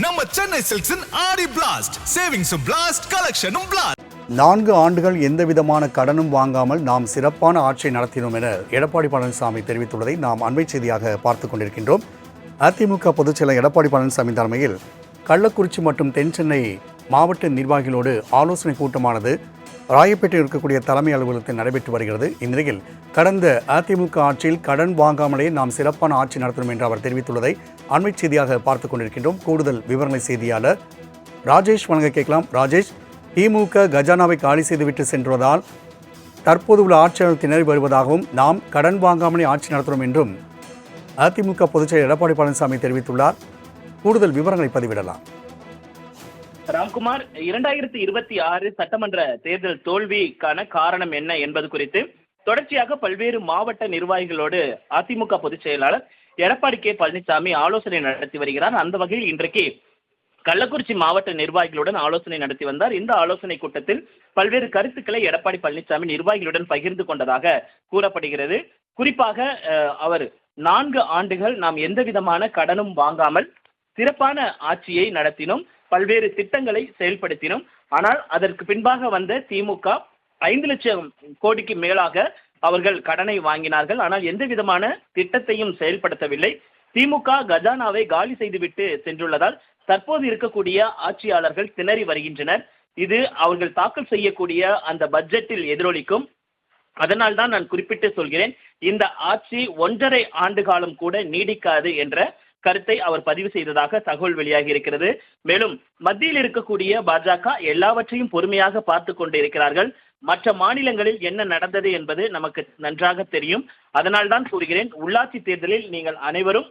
நம்ம சென்னை சில்க்ஸின் ஆடி blast சேவிங்ஸும் blast கலெக்ஷனும் blast. 4 ஆண்டுகள் எந்தவிதமான கடனும் வாங்காமல் நாம் சிறப்பான ஆட்சியை நடத்தினோம் என எடப்பாடி பழனிசாமி தெரிவித்துள்ளதை நாம் அண்மை செய்தியாக பார்த்துக் கொண்டிருக்கின்றோம். அதிமுக பொதுச்செயலர் எடப்பாடி பழனிசாமி தலைமையில் கள்ளக்குறிச்சி மற்றும் தென் சென்னை மாவட்ட நிர்வாகிகளோடு ஆலோசனை கூட்டமானது ராயப்பேட்டையில் இருக்கக்கூடிய தலைமை அலுவலகத்தில் நடைபெற்று வருகிறது. இந்நிலையில் கடந்த அதிமுக ஆட்சியில் கடன் வாங்காமலே நாம் சிறப்பான ஆட்சி நடத்தணும் என்று அவர் தெரிவித்துள்ளதை அண்மை செய்தியாக பார்த்துக் கொண்டிருக்கின்றோம். கூடுதல் விவரங்களை செய்தியாளர் ராஜேஷ் வழங்க கேட்கலாம். ராஜேஷ், திமுக கஜானாவை காலி செய்துவிட்டு சென்றதால் தற்போது உள்ள ஆட்சியாளர் திணறி வருவதாகவும் நாம் கடன் வாங்காமலே ஆட்சி நடத்துகிறோம் என்றும் அதிமுக பொதுச்செயலர் எடப்பாடி பழனிசாமி தெரிவித்துள்ளார். கூடுதல் விவரங்களை பதிவிடலாம். ராம்குமார், 2026 சட்டமன்ற தேர்தல் தோல்விக்கான காரணம் என்ன என்பது குறித்து தொடர்ச்சியாக பல்வேறு மாவட்ட நிர்வாகிகளோடு அதிமுக பொதுச் செயலாளர் எடப்பாடி கே பழனிசாமி ஆலோசனை நடத்தி வருகிறார். அந்த வகையில் இன்றைக்கு கள்ளக்குறிச்சி மாவட்ட நிர்வாகிகளுடன் ஆலோசனை நடத்தி வந்தார். இந்த ஆலோசனை கூட்டத்தில் பல்வேறு கருத்துக்களை எடப்பாடி பழனிசாமி நிர்வாகிகளுடன் பகிர்ந்து கொண்டதாக கூறப்படுகிறது. குறிப்பாக அவர் 4 ஆண்டுகள் நாம் எந்த விதமான கடனும் வாங்காமல் சிறப்பான ஆட்சியை நடத்தினோம், பல்வேறு திட்டங்களை செயல்படுத்தினோம். ஆனால் அதற்கு பின்பாக வந்த திமுக 5 லட்சம் கோடிக்கு மேலாக அவர்கள் கடனை வாங்கினார்கள். ஆனால் எந்த விதமான திட்டத்தையும் செயல்படுத்தவில்லை. திமுக கஜானாவை காலி செய்துவிட்டு சென்றுள்ளதால் தற்போது இருக்கக்கூடிய ஆட்சியாளர்கள் திணறி வருகின்றனர். இது அவர்கள் தாக்கல் செய்யக்கூடிய அந்த பட்ஜெட்டில் எதிரொலிக்கும். அதனால் தான் நான் குறிப்பிட்டு சொல்கிறேன், இந்த ஆட்சி 1.5 ஆண்டு காலம் கூட நீடிக்காது என்ற கருத்தை அவர் பதிவு செய்ததாக தகவல் வெளியாகி இருக்கிறது. மேலும் மத்தியில் இருக்கக்கூடிய பாஜக எல்லாவற்றையும் பொறுமையாக பார்த்து கொண்டு இருக்கிறார்கள். மற்ற மாநிலங்களில் என்ன நடந்தது என்பது நமக்கு நன்றாக தெரியும். அதனால் தான் கூறுகிறேன், உள்ளாட்சி தேர்தலில் நீங்கள் அனைவரும்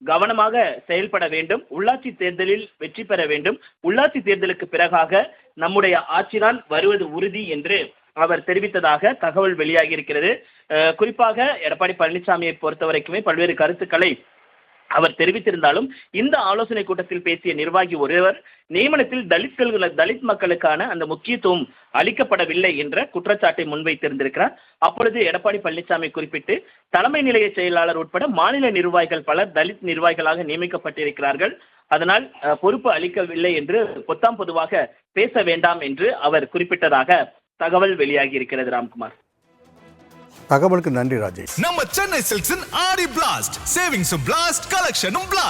கவனமாக செயல்பட வேண்டும். உள்ளாட்சி தேர்தலில் வெற்றி பெற வேண்டும். உள்ளாட்சி தேர்தலுக்கு பிறகாக நம்முடைய ஆட்சிதான் வருவது உறுதி என்று அவர் தெரிவித்ததாக தகவல் வெளியாகி இருக்கிறது. குறிப்பாக எடப்பாடி பழனிசாமியை பொறுத்தவரைக்குமே பல்வேறு கருத்துக்களை அவர் தெரிவித்திருந்தாலும் இந்த ஆலோசனை கூட்டத்தில் பேசிய நிர்வாகி ஒருவர் நியமனத்தில் தலித் மக்களுக்கான அந்த முக்கியத்துவம் அளிக்கப்படவில்லை என்ற குற்றச்சாட்டை முன்வைத்திருந்திருக்கிறார். அப்பொழுது எடப்பாடி பழனிசாமி குறிப்பிட்டு தலைமை நிலைய செயலாளர் உட்பட மாநில நிர்வாகிகள் பலர் தலித் நிர்வாகிகளாக நியமிக்கப்பட்டிருக்கிறார்கள், அதனால் பொறுப்பு அளிக்கவில்லை என்று பொத்தாம் பொதுவாக பேச வேண்டாம் என்று அவர் குறிப்பிட்டதாக தகவல் வெளியாகி இருக்கிறது. ராம்குமார், தகவலுக்கு நன்றி ராஜேஷ். நம்ம சென்னை சில்க்ஸின் ஆடி பிளாஸ்ட் சேவிங்ஸும் பிளாஸ்ட் கலெக்ஷனும் பிளாஸ்ட்.